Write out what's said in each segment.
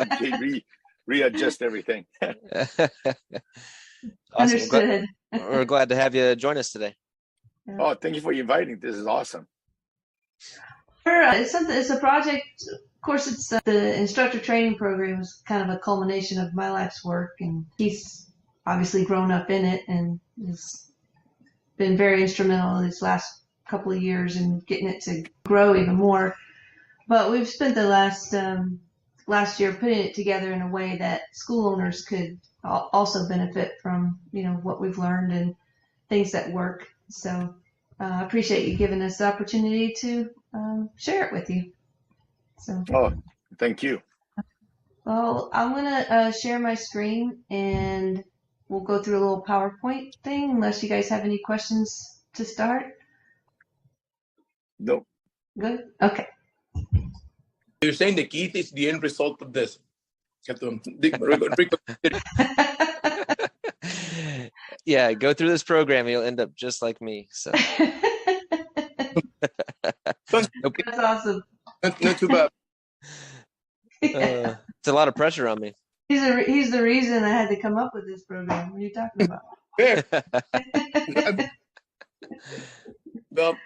Okay, readjust everything. Awesome. Understood. We're glad to have you join us today. Oh, thank you for inviting. This is awesome. It's a project. Of course, it's the instructor training program is kind of a culmination of my life's work, and he's obviously grown up in it and has been very instrumental in these last couple of years in getting it to grow even more. But we've spent the last year putting it together in a way that school owners could also benefit from, what we've learned and things that work. So I appreciate you giving us the opportunity to share it with you. So. Oh, thank you. Well, I'm gonna share my screen and we'll go through a little PowerPoint thing unless you guys have any questions to start. Nope. Good? Okay. You're saying the Keith is the end result of this. Yeah, go through this program, you'll end up just like me. So That's awesome. Not too bad. It's a lot of pressure on me. He's the reason I had to come up with this program. What are you talking about? Yeah. Well,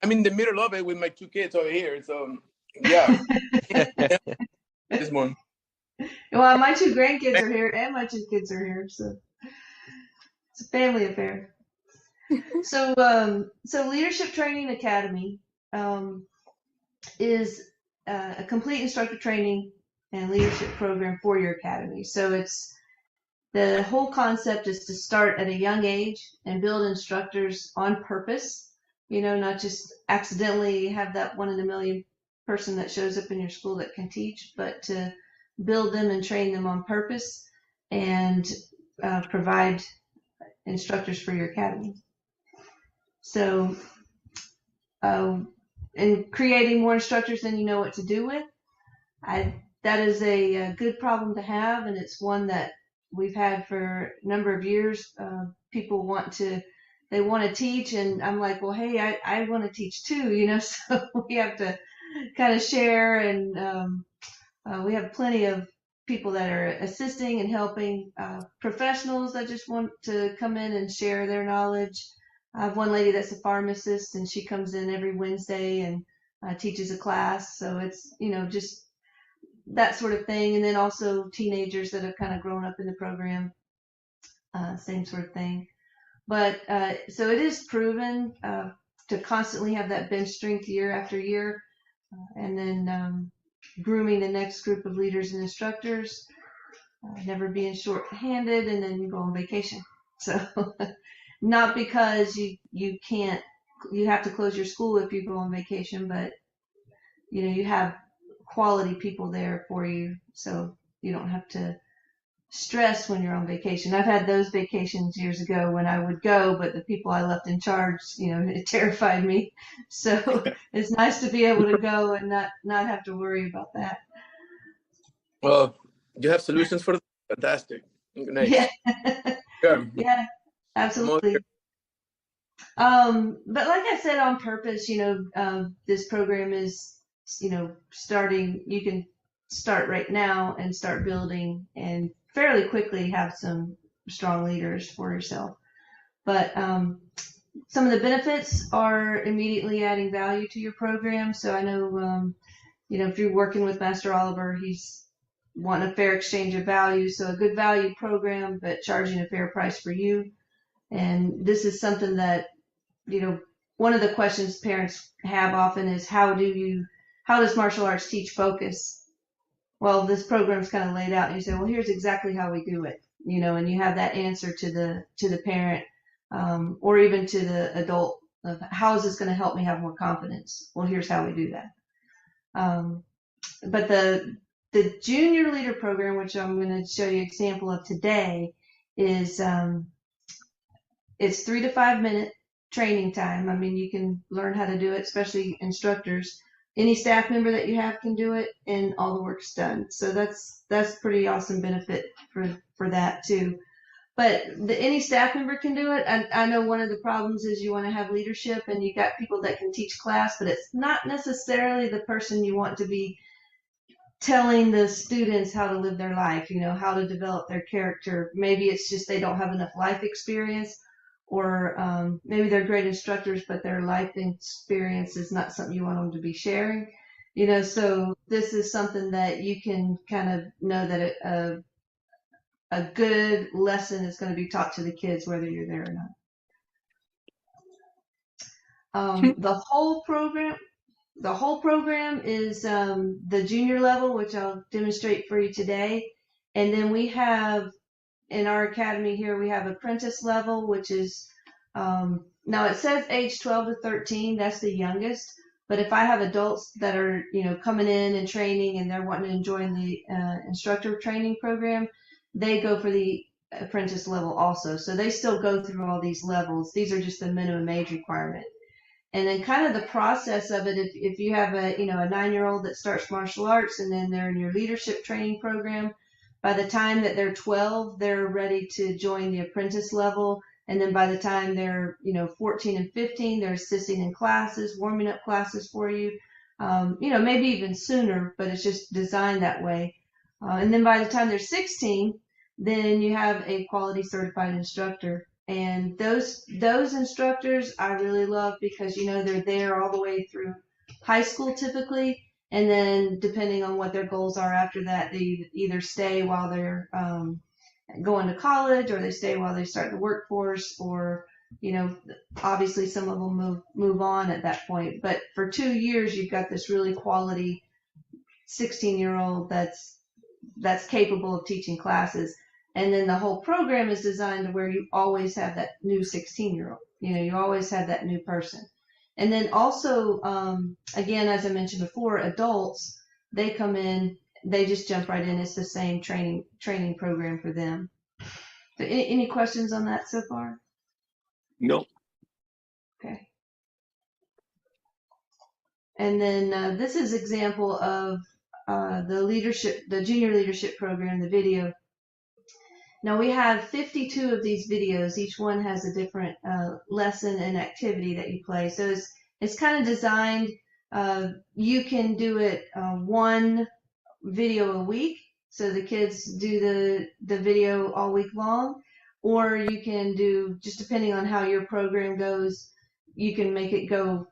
I'm in the middle of it with my two kids over here, so yeah. This one. Well, my two grandkids are here and my two kids are here, so it's a family affair. So Leadership Training Academy is a complete instructor training and leadership program for your academy. So the whole concept is to start at a young age and build instructors on purpose, not just accidentally have that 1 in a million person that shows up in your school that can teach, but to build them and train them on purpose and provide instructors for your academy. So in creating more instructors than you know what to do with, that is a good problem to have, and it's one that we've had for a number of years. People want to teach, and I'm like, well, hey, I want to teach too, so we have to kind of share, and we have plenty of people that are assisting and helping, professionals that just want to come in and share their knowledge. I have one lady that's a pharmacist, and she comes in every Wednesday and teaches a class. So it's, just that sort of thing. And then also teenagers that have kind of grown up in the program, same sort of thing. But so it is proven to constantly have that bench strength year after year, and then grooming the next group of leaders and instructors, never being short-handed, and then you go on vacation. So not because you have to close your school if you go on vacation, but you have quality people there for you, so you don't have to stress when you're on vacation. I've had those vacations years ago when I would go, but the people I left in charge, it terrified me. So it's nice to be able to go and not have to worry about that. Well, you have solutions for that. Fantastic. Nice. Yeah. Yeah. Yeah, absolutely. But like I said, on purpose, this program is, starting, you can start right now and start building and fairly quickly have some strong leaders for yourself. But some of the benefits are immediately adding value to your program. So I know, if you're working with Master Oliver, he's wanting a fair exchange of value. So a good value program, but charging a fair price for you. And this is something that, one of the questions parents have often is how does martial arts teach focus? Well, this program's kind of laid out, and you say, well, here's exactly how we do it, and you have that answer to the parent, or even to the adult of how is this going to help me have more confidence? Well, here's how we do that. But the junior leader program, which I'm going to show you an example of today, is it's 3 to 5 minute training time. I mean, you can learn how to do it, especially instructors. Any staff member that you have can do it, and all the work's done. So that's pretty awesome benefit for that too. But any staff member can do it. And I know one of the problems is you want to have leadership, and you got people that can teach class, but it's not necessarily the person you want to be telling the students how to live their life, how to develop their character. Maybe it's just they don't have enough life experience, or maybe they're great instructors, but their life experience is not something you want them to be sharing. So this is something that you can kind of know that a good lesson is going to be taught to the kids, whether you're there or not. The whole program is the junior level, which I'll demonstrate for you today. And then we have, in our academy here, we have apprentice level, which is, now it says age 12 to 13, that's the youngest. But if I have adults that are, coming in and training and they're wanting to join the instructor training program, they go for the apprentice level also. So they still go through all these levels. These are just the minimum age requirement. And then kind of the process of it, if you have a 9-year-old that starts martial arts and then they're in your leadership training program, by the time that they're 12, they're ready to join the apprentice level. And then by the time they're 14 and 15, they're assisting in classes, warming up classes for you, maybe even sooner, but it's just designed that way. And then by the time they're 16, then you have a quality certified instructor. And those instructors I really love because, they're there all the way through high school typically. And then depending on what their goals are after that, they either stay while they're going to college, or they stay while they start the workforce, or, obviously some of them move on at that point. But for 2 years, you've got this really quality 16-year-old that's capable of teaching classes. And then the whole program is designed to where you always have that new 16-year-old. You always have that new person. And then also, again, as I mentioned before, adults, they come in, they just jump right in. It's the same training program for them. So any questions on that so far? No. Okay. And then this is example of the junior leadership program, the video. Now we have 52 of these videos. Each one has a different lesson and activity that you play. So it's kind of designed. You can do it one video a week, so the kids do the video all week long, or you can do, just depending on how your program goes, you can make it go,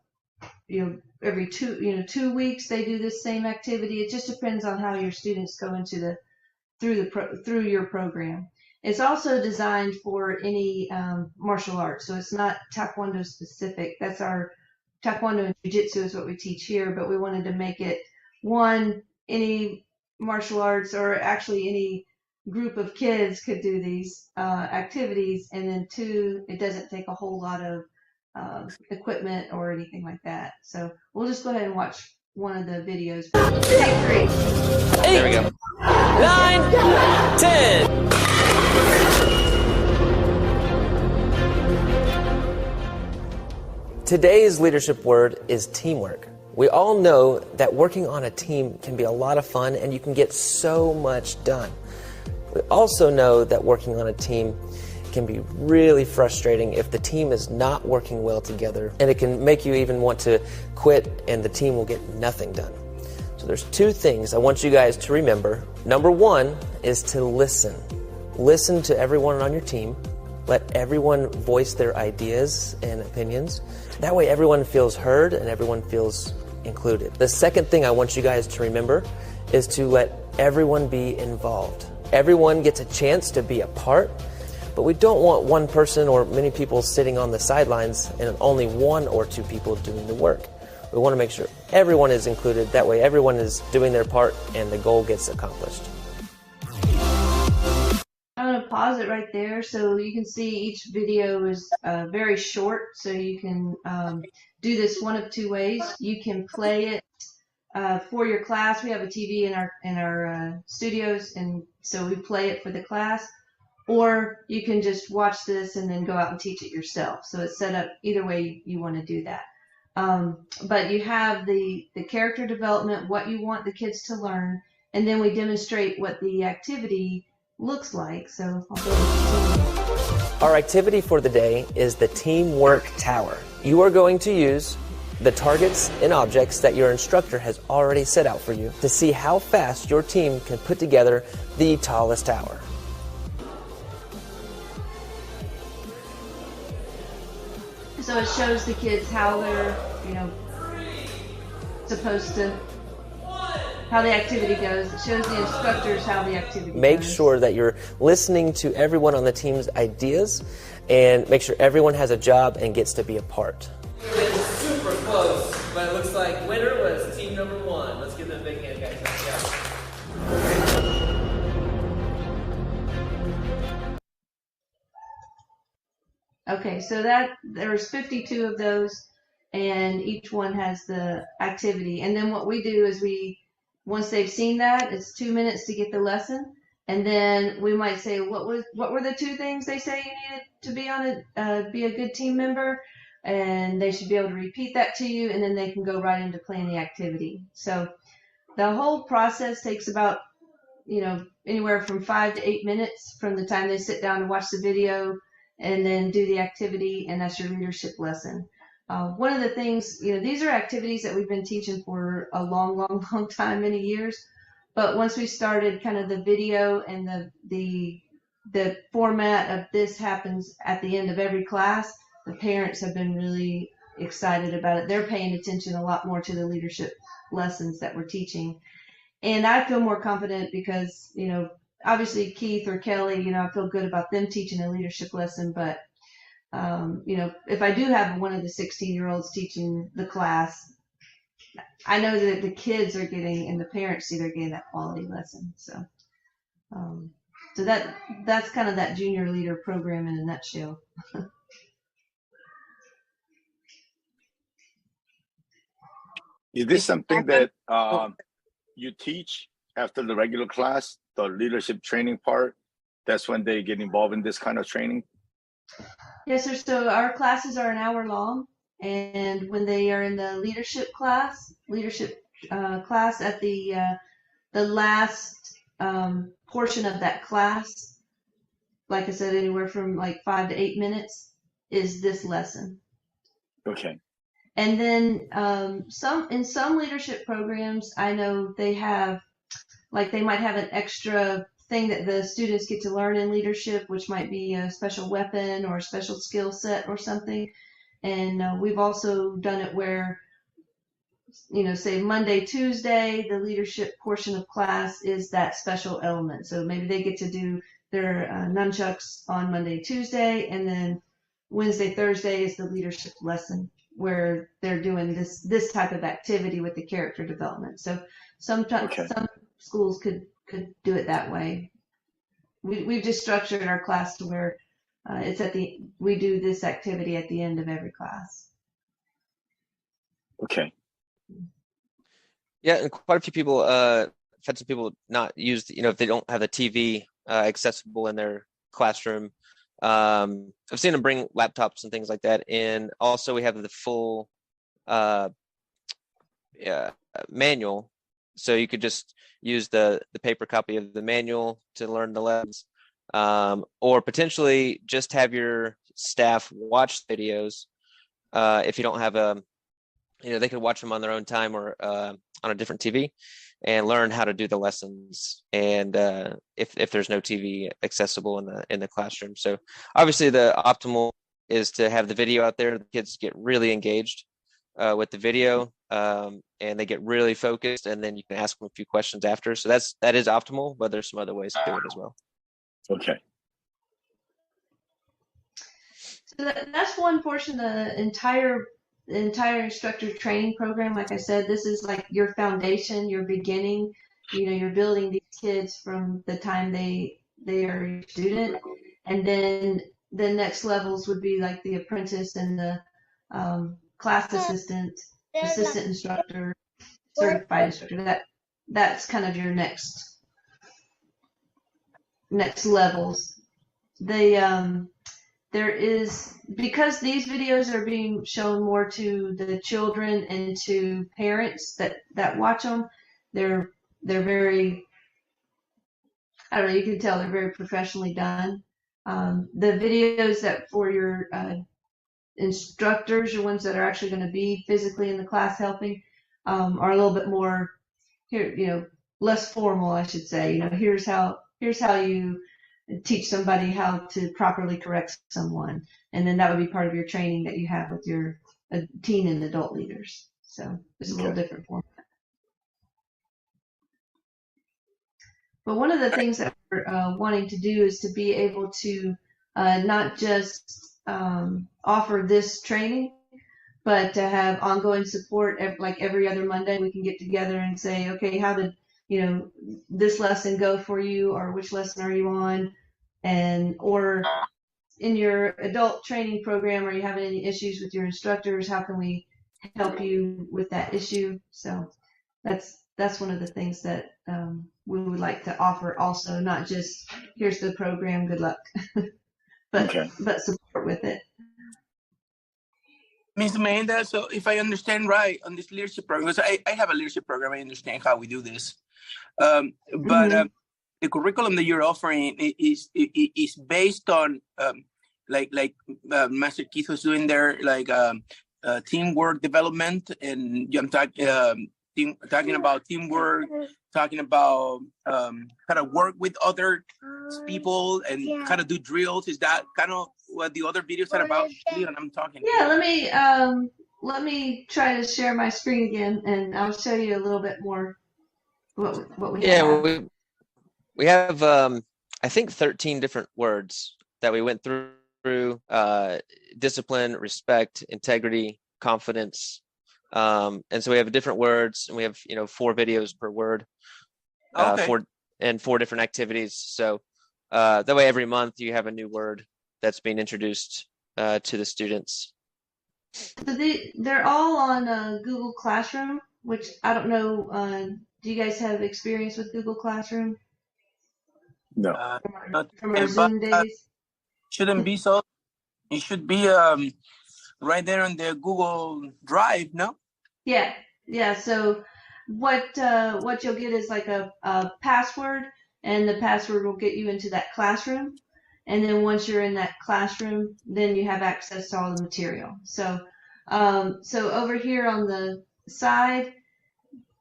every 2 weeks they do this same activity. It just depends on how your students go into through your program. It's also designed for any martial arts, so it's not Taekwondo specific. That's our Taekwondo and Jiu-Jitsu is what we teach here, but we wanted to make it any martial arts, or actually any group of kids could do these activities, and then 2, it doesn't take a whole lot of equipment or anything like that. So we'll just go ahead and watch one of the videos. Take 3. There we go. 9, 10. Today's leadership word is teamwork. We all know that working on a team can be a lot of fun and you can get so much done. We also know that working on a team can be really frustrating if the team is not working well together, and it can make you even want to quit and the team will get nothing done. So there's 2 things I want you guys to remember. Number 1 is to listen. Listen to everyone on your team. Let everyone voice their ideas and opinions. That way everyone feels heard and everyone feels included. The second thing I want you guys to remember is to let everyone be involved. Everyone gets a chance to be a part, but we don't want one person or many people sitting on the sidelines and only 1 or 2 people doing the work. We want to make sure everyone is included. That way everyone is doing their part and the goal gets accomplished. I'm going to pause it right there so you can see each video is very short, so you can do this one of 2 ways. You can play it for your class. We have a TV in our studios, and so we play it for the class. Or you can just watch this and then go out and teach it yourself. So it's set up either way you want to do that. But you have the character development, what you want the kids to learn, and then we demonstrate what the activity looks like. So I'll go to Our activity for the day is the Teamwork Tower. You are going to use the targets and objects that your instructor has already set out for you to see how fast your team can put together the tallest tower. So it shows the kids how they're, supposed to, how the activity goes. It shows the instructors how the activity Make goes. sure that you're listening to everyone on the team's ideas and make sure everyone has a job and gets to be a part. It's super close, but it looks like winner was team number 1. Let's give them a big hand, guys. Okay, so there's 52 of those, and each one has the activity. And then what we do is once they've seen that, it's 2 minutes to get the lesson, and then we might say, what were the 2 things they say you needed to be a good team member, and they should be able to repeat that to you, and then they can go right into playing the activity. So the whole process takes about anywhere from 5 to 8 minutes from the time they sit down to watch the video and then do the activity, and that's your leadership lesson. One of the things, these are activities that we've been teaching for a long time, many years. But once we started kind of the video and the format of this happens at the end of every class, the parents have been really excited about it. They're paying attention a lot more to the leadership lessons that we're teaching. And I feel more confident because, obviously Keith or Kelly, I feel good about them teaching a leadership lesson, but if I do have one of the 16-year-olds teaching the class, I know that the kids are getting, and the parents see they're getting that quality lesson. So, that's kind of that junior leader program in a nutshell. Is this something that you teach after the regular class, the leadership training part? That's when they get involved in this kind of training? Yes, sir. So our classes are an hour long, and when they are in the leadership class at the last portion of that class, like I said, anywhere from like 5 to 8 minutes is this lesson. Okay. And then in some leadership programs, I know they have, like they might have an extra thing that the students get to learn in leadership, which might be a special weapon or a special skill set or something. And we've also done it where, say Monday, Tuesday, the leadership portion of class is that special element. So maybe they get to do their nunchucks on Monday, Tuesday, and then Wednesday, Thursday is the leadership lesson where they're doing this type of activity with the character development. So sometimes some schools could do it that way. We've just structured our class to where we do this activity at the end of every class. Okay. Yeah, and quite a few people, I've had some people not use, if they don't have the TV accessible in their classroom. I've seen them bring laptops and things like that. And also we have the full manual. So you could just use the paper copy of the manual to learn the lessons, or potentially just have your staff watch videos. If you don't have they could watch them on their own time or on a different TV and learn how to do the lessons. And if there's no TV accessible in the classroom. So obviously the optimal is to have the video out there. The kids get really engaged with the video, and they get really focused, and then you can ask them a few questions after. So that is optimal, but there's some other ways to do it as well. Okay. So that's one portion of the entire instructor training program. Like I said, this is like your foundation, your beginning. You're building these kids from the time they are a student, and then the next levels would be like the apprentice and the class assistant instructor, certified instructor. That's kind of your next levels. There is, because these videos are being shown more to the children and to parents that watch them, they're very, I don't know, you can tell they're very professionally done. The videos that for your instructors, the ones that are actually going to be physically in the class helping, are a little bit more here, less formal, I should say. Here's how you teach somebody how to properly correct someone, and then that would be part of your training that you have with your teen and adult leaders. So it's a little different format. But one of the things that we're wanting to do is to be able to not just offer this training, but to have ongoing support. Like every other Monday, we can get together and say, okay, how did this lesson go for you, or which lesson are you on, or in your adult training program, are you having any issues with your instructors? How can we help you with that issue? So that's one of the things that we would like to offer also, not just here's the program, good luck, but support with it. Ms. Amanda, so if I understand right on this leadership program, because I have a leadership program, I understand how we do this. But the curriculum that you're offering is based on Master Keith was doing there, teamwork development, and I'm talking about teamwork, talking about how to work with other people and how to do drills. Is that kind of what the other videos are about? Leon, I'm talking. Yeah, let me try to share my screen again, and I'll show you a little bit more what we have. Yeah, we have I think 13 different words that we went through: discipline, respect, integrity, confidence. And so we have different words, and we have 4 videos per word, Okay. 4 different activities. So that way, every month you have a new word that's being introduced to the students. So they're all on Google Classroom, which I don't know. Do you guys have experience with Google Classroom? No. From our Zoom days? Shouldn't be so. It should be right there on the Google Drive, no? Yeah. So what you'll get is like a password, and the password will get you into that classroom. And then once you're in that classroom, then you have access to all the material. So over here on the side,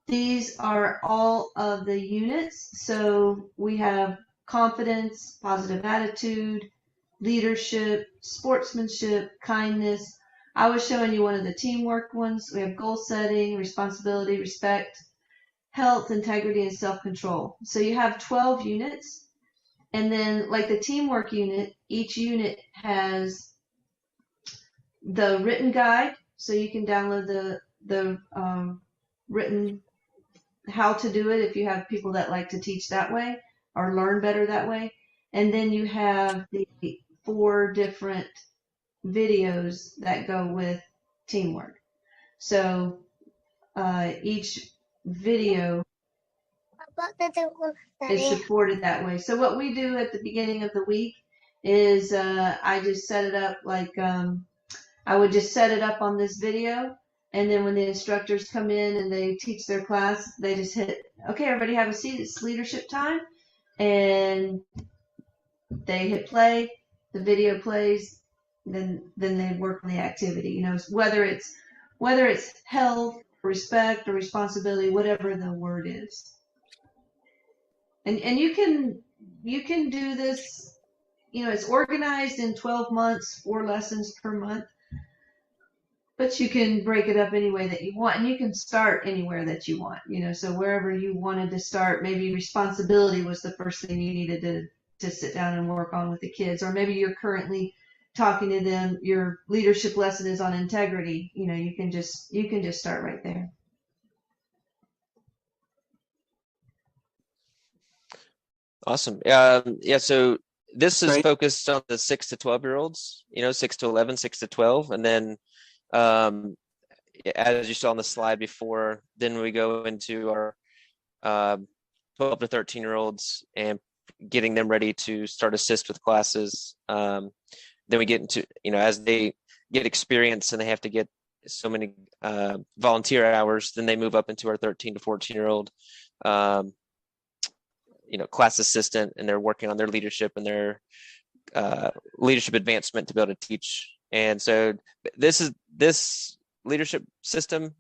these are all of the units. So we have confidence, positive attitude, leadership, sportsmanship, kindness. I was showing you one of the teamwork ones. We have goal setting, responsibility, respect, health, integrity, and self-control. So you have 12 units. And then like the teamwork unit, each unit has the written guide. So you can download the written how to do it if you have people that like to teach that way or learn better that way. And then you have the 4 different videos that go with teamwork. So each video is supported that way. So what we do at the beginning of the week is I just set it up like I would just set it up on this video, and then when the instructors come in and they teach their class, they just hit, okay, everybody have a seat, it's leadership time, and they hit play, the video plays, then they work on the activity, whether it's health, respect, or responsibility, whatever the word is. And you can do this, it's organized in 12 months, 4 lessons per month, but you can break it up any way that you want, and you can start anywhere that you want, so wherever you wanted to start, maybe responsibility was the first thing you needed to sit down and work on with the kids, or maybe you're currently talking to them, your leadership lesson is on integrity, you can just start right there. Awesome. Yeah, so this is focused on the 6 to 12-year-olds, 6 to 11, 6 to 12. And then as you saw on the slide before, then we go into our 12 to 13-year-olds and getting them ready to start assist with classes. Then we get into, as they get experience and they have to get so many volunteer hours, then they move up into our 13 to 14-year-old class assistant, and they're working on their leadership and their leadership advancement to be able to teach And so this leadership system,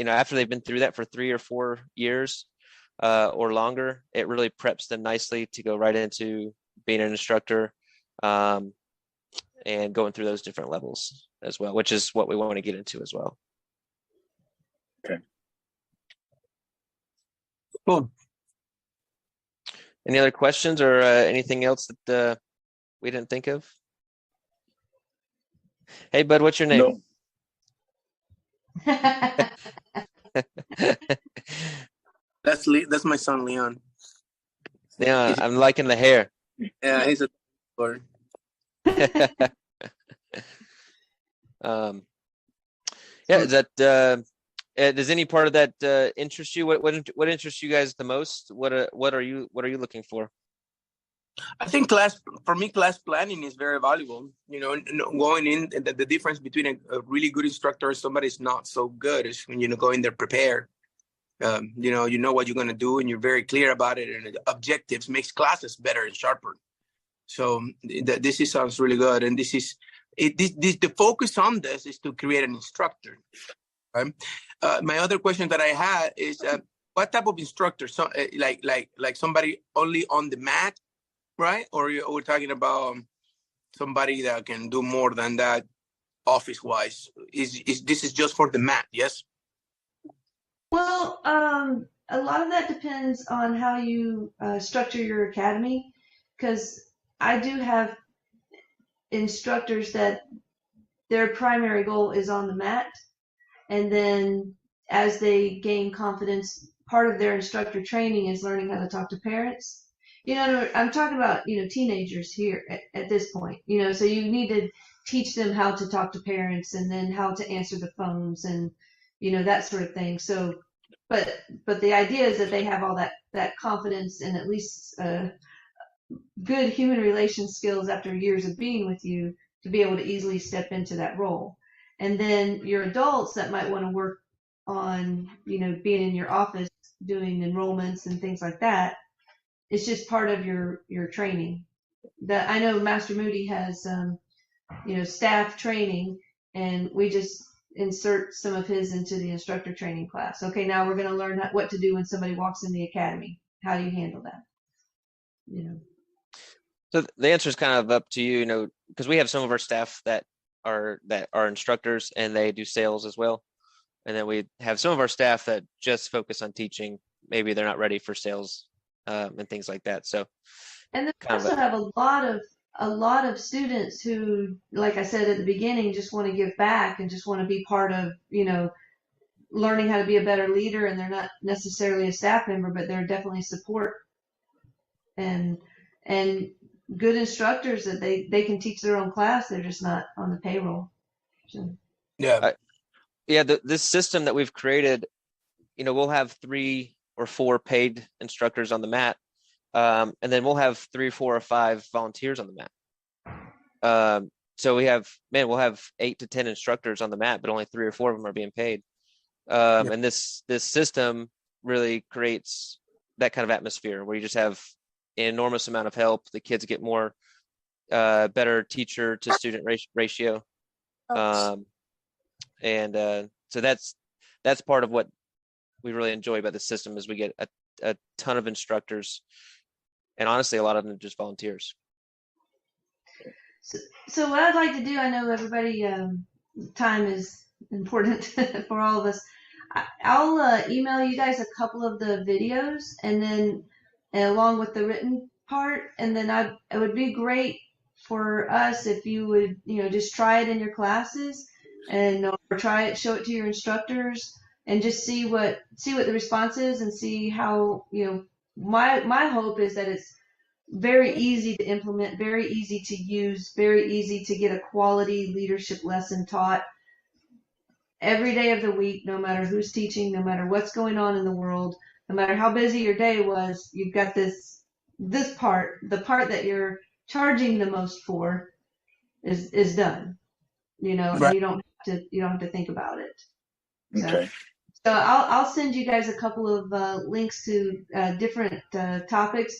after they've been through that for 3 or 4 years or longer, it really preps them nicely to go right into being an instructor and going through those different levels as well, which is what we want to get into as well. Okay. Cool. Any other questions or anything else that we didn't think of? Hey, bud, what's your name? No. That's my son, Leon. Yeah, I'm liking the hair. Yeah, he's a. Yeah, is that does any part of that interest you? What interests you guys the most? What are you looking for? I think class planning is very valuable. Going in, the difference between a really good instructor and somebody is not so good is when go in there prepared. You know what you're going to do, and you're very clear about it, and the objectives makes classes better and sharper. So sounds really good, and the focus on this is to create an instructor. Right? My other question that I had is what type of instructor? So like somebody only on the mat, right? Or we're talking about somebody that can do more than that, office wise. Is this is just for the mat? Yes. Well, a lot of that depends on how you structure your academy, because I do have instructors that their primary goal is on the mat, and then as they gain confidence, part of their instructor training is learning how to talk to parents. I'm talking about, teenagers here at this point, so you need to teach them how to talk to parents and then how to answer the phones and, that sort of thing. So, but the idea is that they have all that confidence and at least good human relation skills after years of being with you to be able to easily step into that role. And then your adults that might want to work on, being in your office doing enrollments and things like that. It's just part of your training. That I know Master Moody has, staff training, and we just insert some of his into the instructor training class. Okay, now we're going to learn what to do when somebody walks in the academy. How do you handle that? So the answer is kind of up to you, because we have some of our staff that are instructors and they do sales as well. And then we have some of our staff that just focus on teaching. Maybe they're not ready for sales and things like that. So, and then we also have a lot of students who, like I said at the beginning, just want to give back and just want to be part of, learning how to be a better leader. And they're not necessarily a staff member, but they're definitely support and good instructors that they can teach their own class. They're just not on the payroll. So. Yeah. This system that we've created, we'll have 3 or 4 paid instructors on the mat. And then we'll have 3, 4, or 5 volunteers on the mat. So we'll have 8 to 10 instructors on the mat, but only 3 or 4 of them are being paid. And this system really creates that kind of atmosphere where you just have an enormous amount of help. The kids get more, better teacher to student ratio. So that's part of what we really enjoy about the system is we get a ton of instructors, and honestly, a lot of them are just volunteers. So what I'd like to do, I know everybody, time is important for all of us. I'll email you guys a couple of the videos, and then along with the written part, and then it would be great for us if you would, just try it in your classes and or try it, show it to your instructors, and just see what the response is and see how, my hope is that it's very easy to implement, very easy to use, very easy to get a quality leadership lesson taught every day of the week, no matter who's teaching, no matter what's going on in the world, no matter how busy your day was. You've got this part, the part that you're charging the most for is done, Right. and you don't have to think about it. Okay. So I'll send you guys a couple of links to different topics